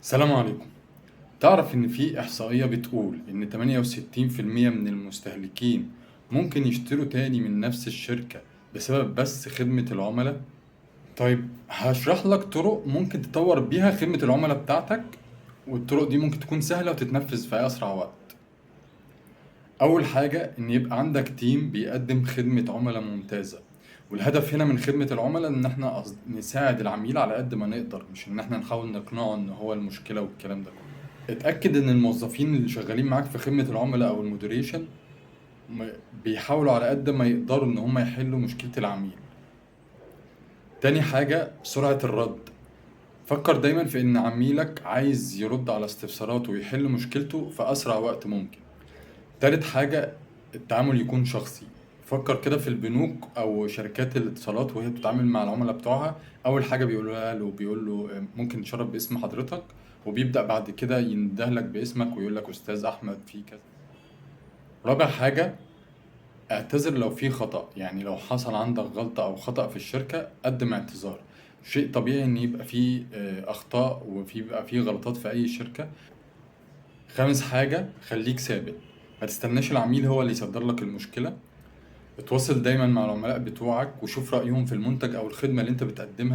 السلام عليكم. تعرف إن في إحصائية بتقول إن 68% من المستهلكين ممكن يشتروا تاني من نفس الشركة بسبب بس خدمة العملاء؟ طيب هشرح لك طرق ممكن تطور بيها خدمة العملاء بتاعتك، والطرق دي ممكن تكون سهلة وتتنفذ في أسرع وقت. أول حاجة إن يبقى عندك تيم بيقدم خدمة عملاء ممتازة، والهدف هنا من خدمة العملاء إن احنا نساعد العميل على قد ما نقدر، مش إن احنا نحاول نقنعه إن هو المشكلة والكلام ده كله. اتأكد إن الموظفين اللي شغالين معاك في خدمة العملاء أو المودريشن بيحاولوا على قد ما يقدروا إن هم يحلوا مشكلة العميل. تاني حاجة سرعة الرد. فكر دايما في إن عميلك عايز يرد على استفساراته ويحل مشكلته في أسرع وقت ممكن. تالت حاجة التعامل يكون شخصي. فكر كده في البنوك أو شركات الاتصالات وهي بتتعامل مع العملاء بتوعها، أول حاجة بيقولها له بيقول له ممكن نشرب باسم حضرتك، وبيبدأ بعد كده يندهلك باسمك ويقول لك أستاذ أحمد في كذا. رابع حاجة اعتذر لو في خطأ، يعني لو حصل عندك غلطة أو خطأ في الشركة قدم اعتذار. شيء طبيعي إن يبقى فيه أخطاء بيبقى فيه غلطات في أي شركة. خامس حاجة خليك ثابت، ما تستناش العميل هو اللي يصدر لك المشكلة. اتواصل دايما مع العملاء بتوعك وشوف رأيهم في المنتج أو الخدمة اللي أنت بتقدمها.